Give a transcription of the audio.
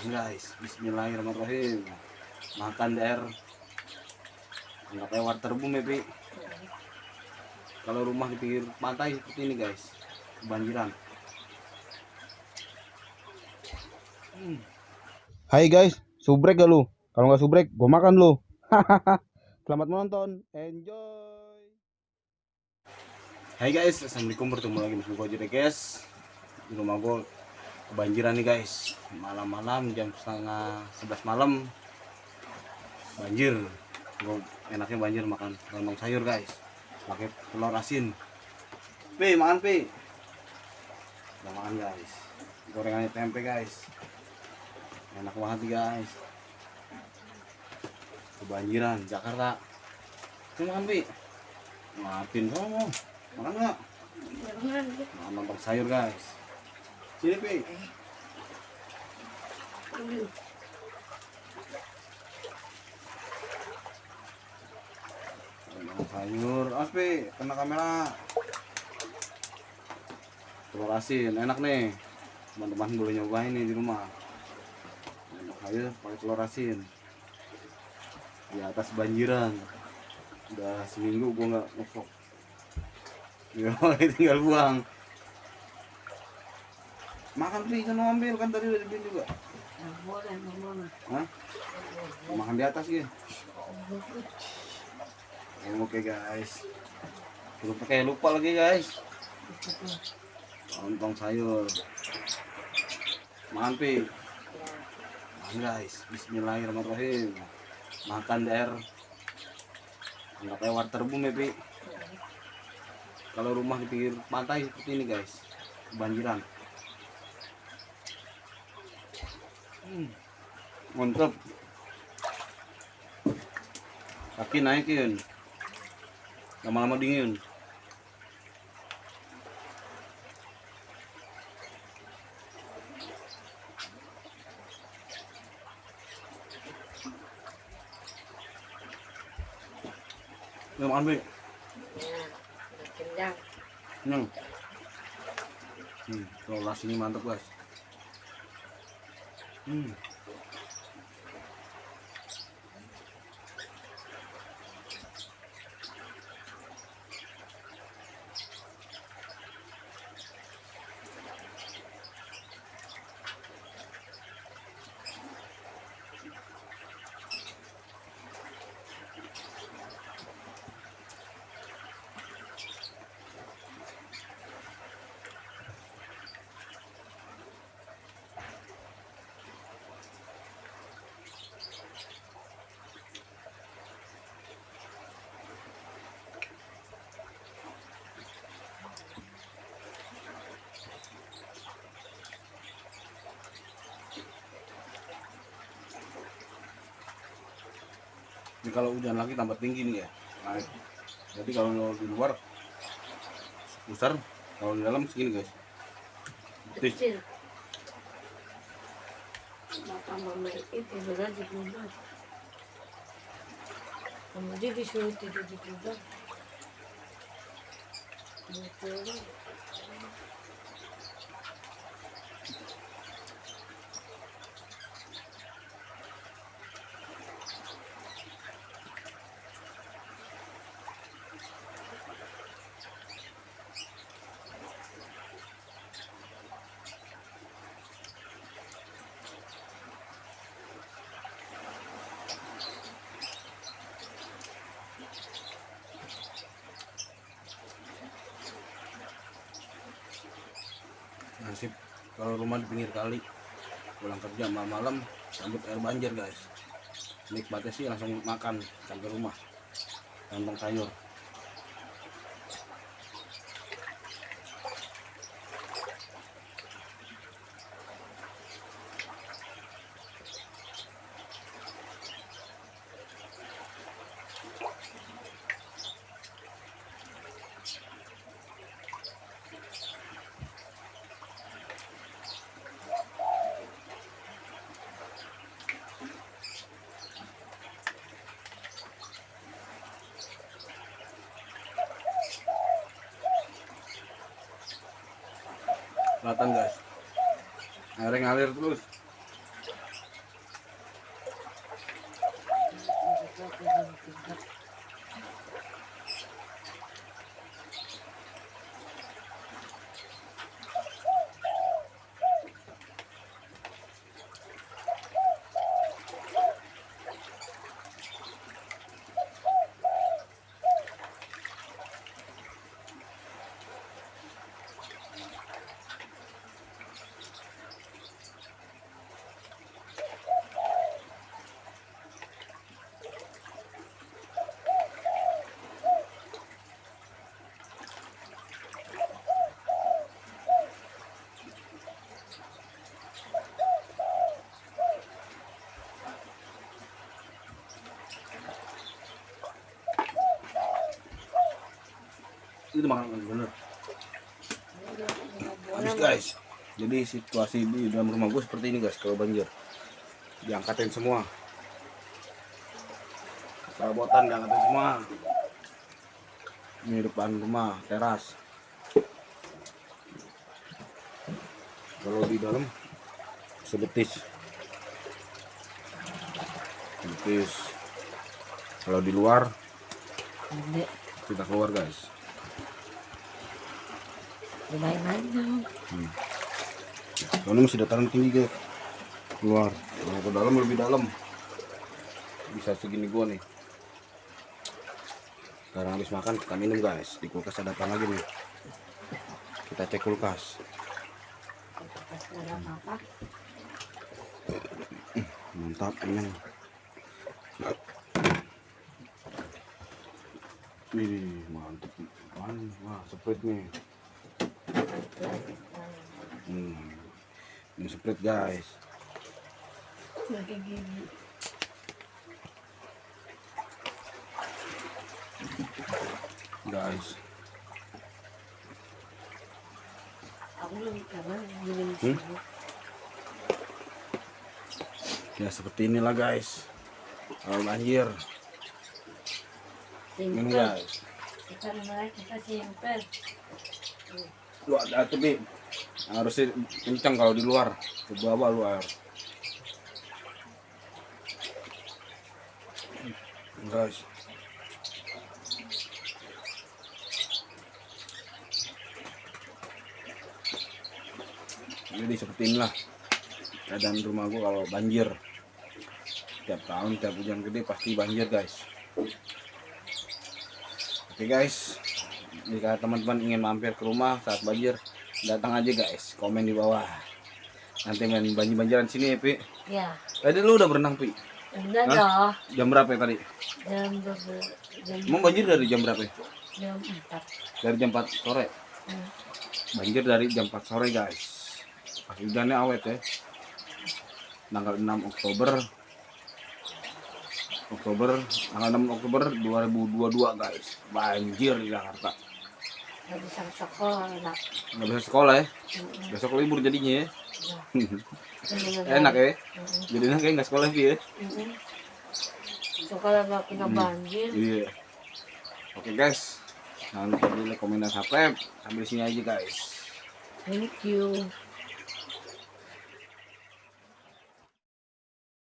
Guys, bismillahirrahmanirrahim. Makan di air nggak kayak waterboom ya Pi. Kalau rumah di pinggir pantai seperti ini guys, kebanjiran. Hai guys, subrek gak lu? Kalau nggak subrek, gue makan lu. Selamat menonton, enjoy. Hai guys, assalamualaikum, bertemu lagi bersama gue jadi guys. Di rumah gue kebanjiran nih guys. Malam-malam jam setengah 11 malam banjir. Gue enaknya banjir makan lontong sayur guys, pakai telur asin. Pi, makan Pi. Udah makan guys. Gorengannya tempe guys. Enak banget nih guys. Kebanjiran Jakarta. Ini makan Pi. Maafin kamu. Makan nggak? Makan lontong sayur guys. Sini Pi. Lontong sayur. Awas Pi, kena kamera. Telur asin, enak nih. Teman-teman boleh nyobain nih di rumah. Lontong sayur pakai telur asin. Di atas banjiran. Udah seminggu gua nggak ngevlog. Ya, tinggal buang. Makan Pi, kan ambil kan tadi udah dibilang juga. Hah? Makan di atas ya. Oke guys. Lupa lagi guys. Lontong sayur. Makan Pi. Makan guys. Bismillahirrahmanirrahim. Makan di air nggak kayak waterboom ya Pi. Kalau rumah di pinggir pantai seperti ini guys, kebanjiran. Mantap. Kaki naikin, lama-lama dingin. Udah makan Pi? Kenyang. Kenyang. Telur asin ini mantap guys. Ini kalau hujan lagi tambah tinggi nih ya. Naik. Jadi kalau di luar besar, kalau di dalam segini guys. Kecil. Bapak mama itu tidur aja di luar. Mama dia disuruh tidur di luar. Betul. Nasib kalau rumah di pinggir kali, pulang kerja malam-malam sambut air banjir guys. Nikmatnya sih langsung makan sampai rumah lontong sayur. Kelihatan guys, airnya ngalir terus. itu makanan bener. Habis guys. Jadi situasi di dalam rumah gue seperti ini guys kalau banjir. Diangkatin semua. Perabotan diangkatin semua. Ini depan rumah, teras. Kalau di dalam sebetis. Kalau di luar Hindi. kita keluar guys. Lumayan dong. Soalnya masih dataran tinggi guys. Keluar. Kalau ke dalam lebih dalam. Bisa segini gua nih. Sekarang habis makan kita minum guys. Di kulkas ada apa lagi nih? Kita cek kulkas. Ada apa? Mantap ini. Wih, mantap. Wah, Sprite nih. Ini Sprite guys. Lagi gini. Guys. Aku lebih karena minum susu. Ya seperti inilah guys. Kalau banjir. Minum Simple. guys. Kita mulai kita simple. Lu ada tapi harusnya kencang kalau di luar. Ke bawah lu air. Guys. Jadi seperti inilah keadaan rumah gua kalau banjir. Tiap tahun tiap hujan gede pasti banjir guys. Oke guys, jika teman-teman ingin mampir ke rumah saat banjir, datang aja guys, komen di bawah. Nanti main banjir-banjiran sini ya Pi. Ya. Tadi lu udah berenang Pi? Udah Hah? dong. Jam berapa ya tadi? Jam Emang banjir dari jam berapa ya? jam 4. Dari jam 4 sore. Banjir dari jam 4 sore guys. Pas hujannya awet ya. Tanggal 6 tanggal 6 Oktober 2022 guys. Banjir di Jakarta. Gak bisa ke sekolah enak. Nggak bisa sekolah ya. Besok libur jadinya ya. Enak ya. Jadi enak kayak nggak sekolah sih ya. Sekolah gak kena banjir. Iya. Oke guys. Jangan lupa di like, komen, dan subscribe. Sampai sini aja guys. Thank you.